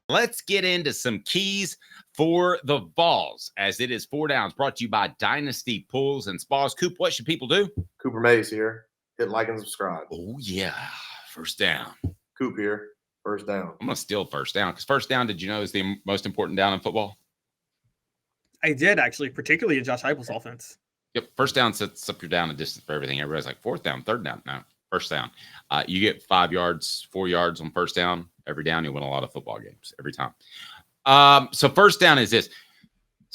Let's get into some keys for the Vols, as it is 4 downs, brought to you by Dynasty Pools and Spas. Coop, what should people do? Cooper Mays here. Hit like and subscribe. Oh, yeah. First down. Coop here. First down. I'm going to steal first down, because first down, did you know, is the most important down in football? I did, actually, particularly in Josh Heupel's offense. Yep. First down sets up your down and distance for everything. Everybody's like, fourth down, third down. No, first down. You get 5 yards, 4 yards on first down. Every down, you win a lot of football games every time. So first down is this.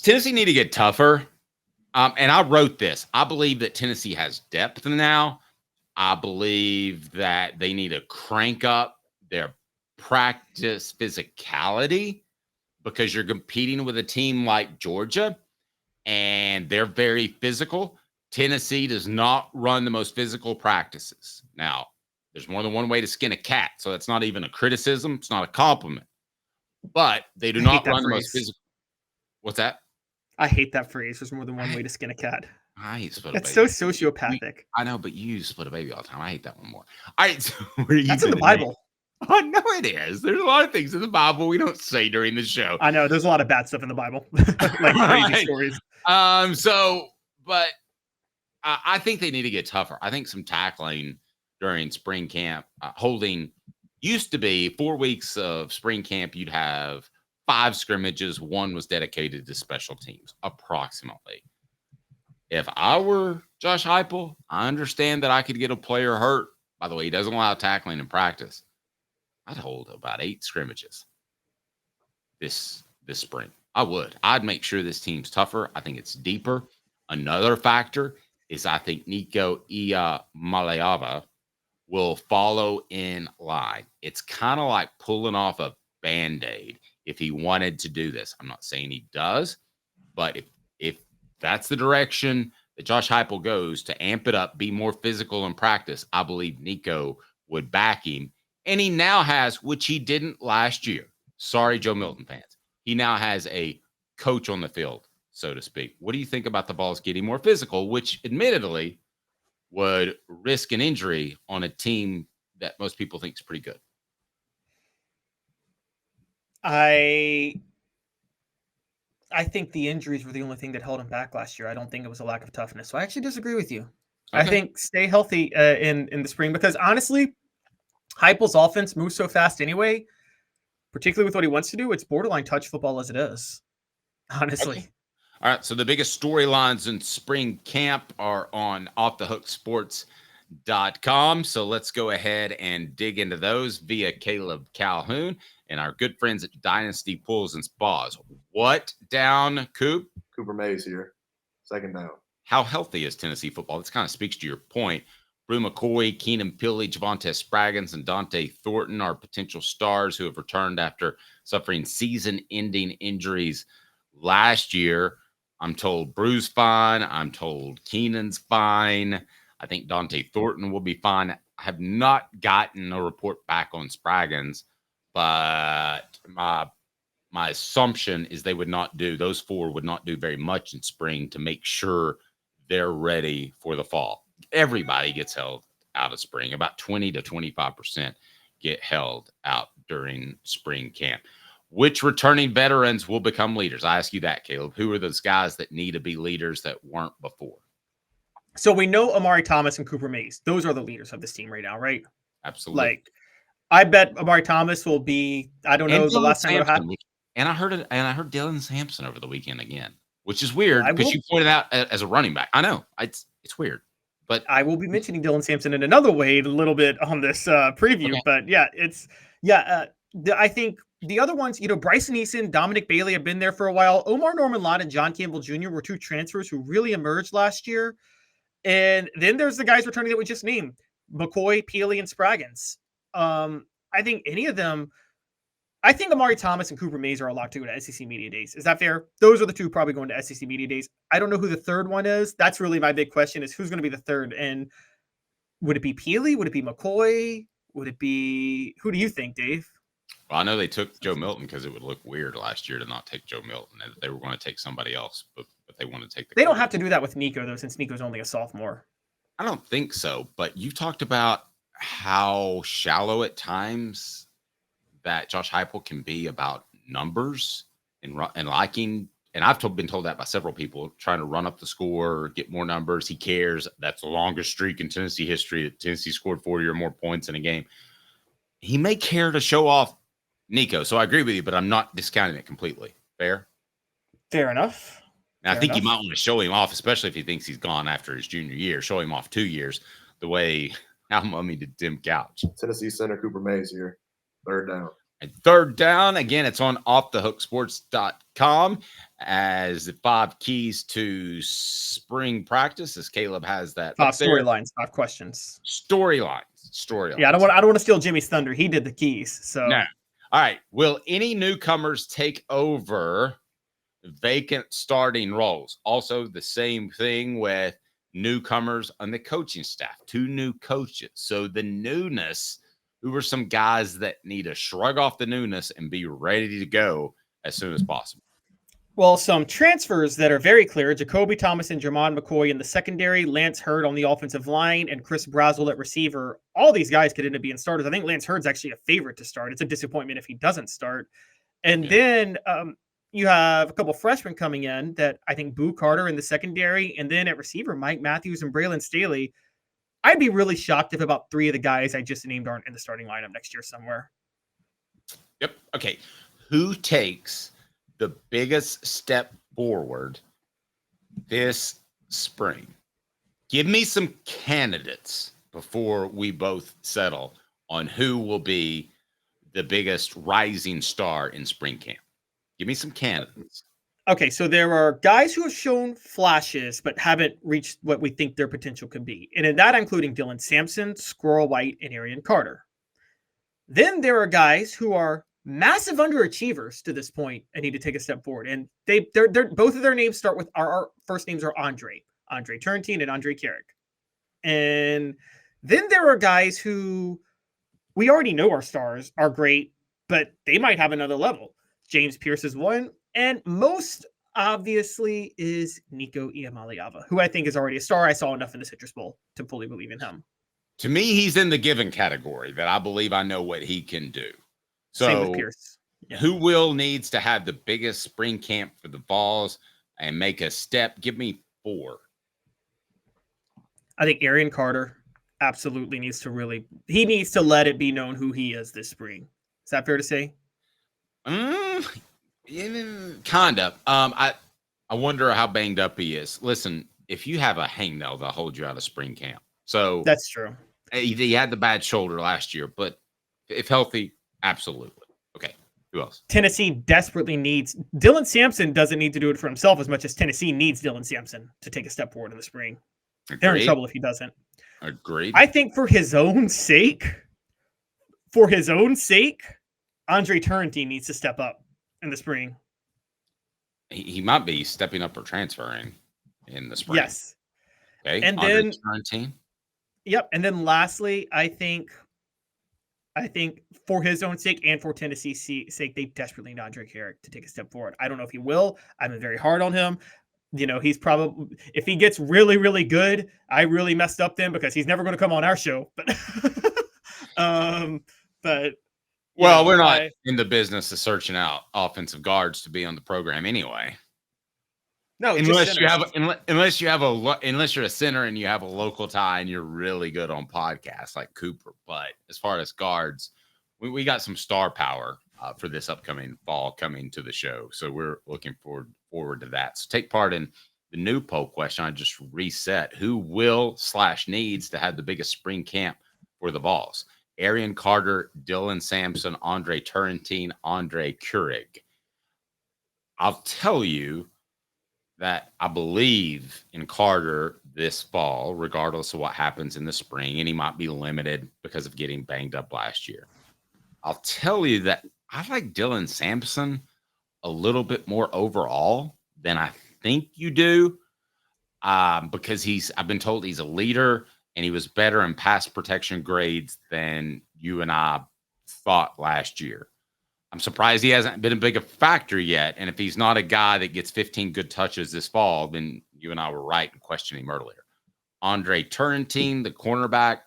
Tennessee need to get tougher. And I wrote this. I believe that Tennessee has depth now. I believe that they need to crank up their practice physicality, because you're competing with a team like Georgia, and they're very physical. Tennessee does not run the most physical practices. Now, there's more than one way to skin a cat, so that's not even a criticism. It's not a compliment. But they do not run the most physical. What's that? I hate that phrase. There's more than one way to skin a cat. I hate split That's a baby. so sociopathic. I know, but you use split a baby all the time. I hate that one more. All right, so that's in the Bible. Oh, no, it is. There's a lot of things in the Bible we don't say during the show. I know. There's a lot of bad stuff in the Bible. Like crazy stories. But I think they need to get tougher. I think some tackling during spring camp, holding used to be 4 weeks of spring camp. You'd have 5 scrimmages. 1 was dedicated to special teams, approximately. If I were Josh Heupel, I understand that I could get a player hurt. By the way, he doesn't allow tackling in practice. I'd hold about 8 scrimmages this spring. I would. I'd make sure this team's tougher. I think it's deeper. Another factor is I think Nico Iamaleava will follow in line. It's kind of like pulling off a Band-Aid if he wanted to do this. I'm not saying he does, but if that's the direction that Josh Heupel goes to amp it up, be more physical in practice, I believe Nico would back him. And he now has, which he didn't last year. Sorry, Joe Milton fans. He now has a coach on the field, so to speak. What do you think about the Vols getting more physical, which admittedly would risk an injury on a team that most people think is pretty good? I think the injuries were the only thing that held him back last year. I don't think it was a lack of toughness. So I actually disagree with you. Okay. I think stay healthy in the spring, because honestly, Heupel's offense moves so fast anyway, particularly with what he wants to do. It's borderline touch football as it is, honestly. Okay. All right, so the biggest storylines in spring camp are on offthehooksports.com. So let's go ahead and dig into those via Caleb Calhoun and our good friends at Dynasty Pools and Spas. What down, Coop? Cooper Mays here. Second down. How healthy is Tennessee football? This kind of speaks to your point. Brew McCoy, Keenan Pili, Javonte Spraggins, and Dante Thornton are potential stars who have returned after suffering season-ending injuries last year. I'm told Brew's fine. I'm told Keenan's fine. I think Dante Thornton will be fine. I have not gotten a report back on Spraggins, but my assumption is those 4 would not do very much in spring to make sure they're ready for the fall. Everybody gets held out of spring. About 20 to 25% get held out during spring camp. Which returning veterans will become leaders? I ask you that, Caleb. Who are those guys that need to be leaders that weren't before? So we know Amari Thomas and Cooper Mays. Those are the leaders of this team right now, right? Absolutely. Like, I bet Amari Thomas will be, I don't know, the last time it happened. And I heard Dylan Sampson over the weekend again, which is weird because you pointed out as a running back. I know. It's weird. But I will be mentioning Dylan Sampson in another way a little bit on this preview. Okay. But I think the other ones, Bryson Eason, Dominic Bailey have been there for a while. Omar Norman Lott and John Campbell Jr. were 2 transfers who really emerged last year. And then there's the guys returning that we just named, McCoy, Pili, and Spraggins. I think any of them, I think Amari Thomas and Cooper Mays are a lot to go to SEC Media Days. Is that fair? Those are the 2 probably going to SEC Media Days. I don't know who the third one is. That's really my big question, is who's going to be the third. And would it be Pili? Would it be McCoy? Would it be, who do you think, Dave? Well, I know they took Joe Milton because it would look weird last year to not take Joe Milton. They were going to take somebody else, but they want to take They don't have to do that with Nico, though, since Nico's only a sophomore. I don't think so, but you talked about how shallow at times that Josh Heupel can be about numbers and liking. And I've been told that by several people trying to run up the score, get more numbers. He cares. That's the longest streak in Tennessee history that Tennessee scored 40 or more points in a game. He may care to show off Nico. So I agree with you, but I'm not discounting it completely. Fair? Fair enough. And I think you might want to show him off, especially if he thinks he's gone after his junior year. Show him off 2 years the way how Mummy did Tim Couch. Tennessee center Cooper Mays here. Third down. And third down, again, it's on offthehooksports.com as the 5 keys to spring practice, as Caleb has that. 5 storylines, 5 questions. Storylines. Yeah, I don't want to steal Jimmy's thunder. He did the keys. So no. All right. Will any newcomers take over vacant starting roles? Also, the same thing with newcomers on the coaching staff. 2 new coaches. So the newness, who are some guys that need to shrug off the newness and be ready to go as soon as possible? Well, some transfers that are very clear. Jacoby Thomas and Jermon McCoy in the secondary, Lance Hurd on the offensive line, and Chris Brazel at receiver. All these guys could end up being starters. I think Lance Hurd's actually a favorite to start. It's a disappointment if he doesn't start. And then you have a couple freshmen coming in that I think Boo Carter in the secondary, and then at receiver, Mike Matthews and Braylon Staley. I'd be really shocked if about 3 of the guys I just named aren't in the starting lineup next year somewhere. Yep. Okay. Who takes the biggest step forward this spring? Give me some candidates before we both settle on who will be the biggest rising star in spring camp. Give me some candidates. Okay, so there are guys who have shown flashes but haven't reached what we think their potential could be. And in that, including Dylan Sampson, Squirrel White, and Arian Carter. Then there are guys who are massive underachievers to this point and need to take a step forward. And they're both of their names start with our first names are Andre Turrentine and Andre Carrick. And then there are guys who we already know our stars are great, but they might have another level. James Pierce is one. And most obviously is Nico Iamaleava, who I think is already a star. I saw enough in the Citrus Bowl to fully believe in him. To me, he's in the given category that I believe I know what he can do. So same with Pierce. Yeah. Who needs to have the biggest spring camp for the Vols and make a step? Give me 4. I think Arian Carter absolutely needs to let it be known who he is this spring. Is that fair to say? Kind of. I wonder how banged up he is. Listen, if you have a hangnail, they'll hold you out of spring camp. So that's true. He had the bad shoulder last year, but if healthy, absolutely. Okay. Who else? Tennessee desperately needs Dylan Sampson. Doesn't need to do it for himself as much as Tennessee needs Dylan Sampson to take a step forward in the spring. Agreed. They're in trouble if he doesn't. Agreed. I think for his own sake, Andre Turrentine needs to step up in the spring. He might be stepping up or transferring in the spring. Yes. Okay. And Andre then Turrentine. Yep. And then lastly, I think for his own sake and for Tennessee's sake, they desperately need Andre Carrick to take a step forward. I don't know if he will. I've been very hard on him. You know, he's probably, if he gets really, really good, I really messed up then because he's never going to come on our show. But, well, we're not in the business of searching out offensive guards to be on the program anyway. No, unless you're a center and you have a local tie and you're really good on podcasts like Cooper. But as far as guards, we got some star power for this upcoming fall coming to the show. So we're looking forward to that. So take part in the new poll question. I just reset. Who will/needs to have the biggest spring camp for the Vols? Arian Carter, Dylan Sampson, Andre Turrentine, Andre Carrick. I'll tell you that I believe in Carter this fall, regardless of what happens in the spring, and he might be limited because of getting banged up last year. I'll tell you that I like Dylan Sampson a little bit more overall than I think you do, because I've been told he's a leader and he was better in pass protection grades than you and I thought last year. I'm surprised he hasn't been a big factor yet. And if he's not a guy that gets 15 good touches this fall, then you and I were right in questioning him earlier. Andre Turrentine, the cornerback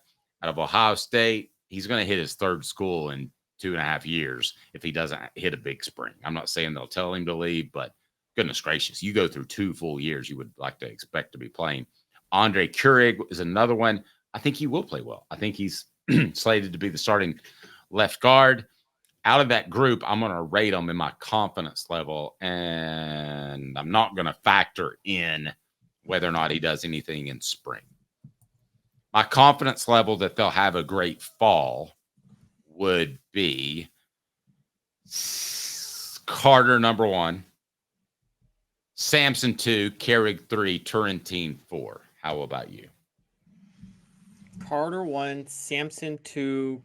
out of Ohio State, he's going to hit his third school in 2.5 years if he doesn't hit a big spring. I'm not saying they'll tell him to leave, but goodness gracious, you go through 2 full years, you would like to expect to be playing. Andre Keurig is another one. I think he will play well. I think he's slated to be the starting left guard. Out of that group, I'm going to rate him in my confidence level, and I'm not going to factor in whether or not he does anything in spring. My confidence level that they'll have a great fall would be Carter number 1, Sampson 2, Keurig 3, Turrentine 4. How about you? Carter 1, Sampson 2,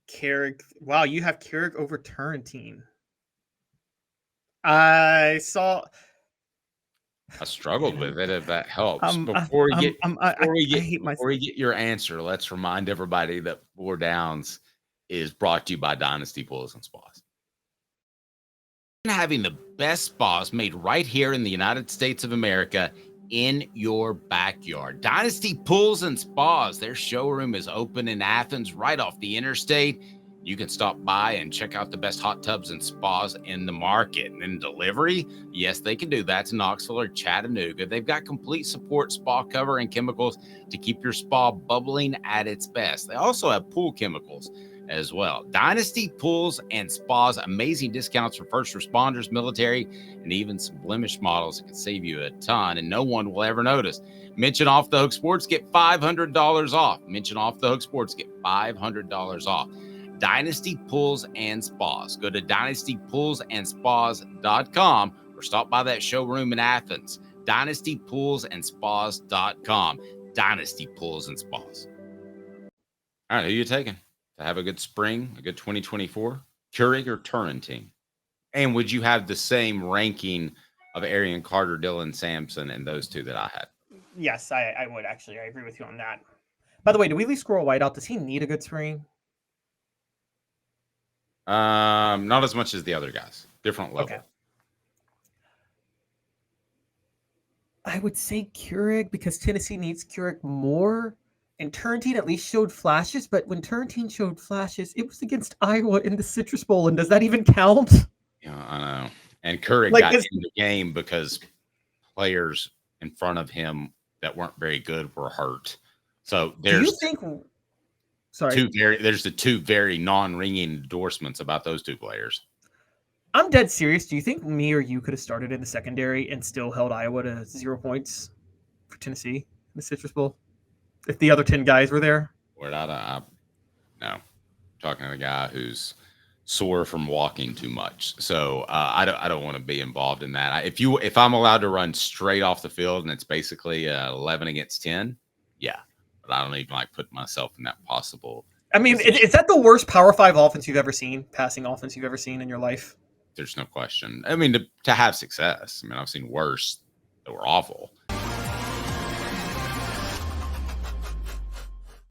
Keurig. Wow, you have Keurig over Turrentine. I struggled with it, if that helps. Before we get your answer, let's remind everybody that 4 Downs is brought to you by Dynasty Pools and Spas. Having the best spas made right here in the United States of America in your backyard. Dynasty Pools and Spas. Their showroom is open in Athens, right off the interstate. You can stop by and check out the best hot tubs and spas in the market. And then delivery, yes, they can do that to Knoxville or Chattanooga. They've got complete support, spa cover, and chemicals to keep your spa bubbling at its best. They also have pool chemicals as well. Dynasty Pools and Spas, amazing discounts for first responders, military, and even some blemish models that can save you a ton, and no one will ever notice. Mention Off the Hook Sports, get $500 off. Mention Off the Hook Sports, get $500 off. Dynasty Pools and Spas. Go to dynastypoolsandspas.com or stop by that showroom in Athens. dynastypoolsandspas.com. Dynasty Pools and Spas. All right, who are you taking to have a good spring, a good 2024? Keurig or Turrentine? And would you have the same ranking of Arian Carter, Dylan Sampson, and those 2 that I had? Yes, I would actually. I agree with you on that. By the way, do we leave Squirrel White out? Does he need a good spring? Not as much as the other guys. Different level. Okay. I would say Keurig because Tennessee needs Keurig more. And Turrentine at least showed flashes, but when Turrentine showed flashes, it was against Iowa in the Citrus Bowl. And does that even count? Yeah, I know. And Keurig got in the game because players in front of him that weren't very good were hurt. So there's there's the 2 very non-ringing endorsements about those 2 players. I'm dead serious. Do you think me or you could have started in the secondary and still held Iowa to 0 points for Tennessee in the Citrus Bowl if the other 10 guys were there? No. Talking to a guy who's sore from walking too much, so I don't want to be involved in that. If I'm allowed to run straight off the field and it's basically 11 against 10, yeah. But I don't even like put myself in that possible. I mean, is that the worst Power 5 offense you've ever seen? Passing offense you've ever seen in your life? There's no question. I mean, to have success. I mean, I've seen worse that were awful.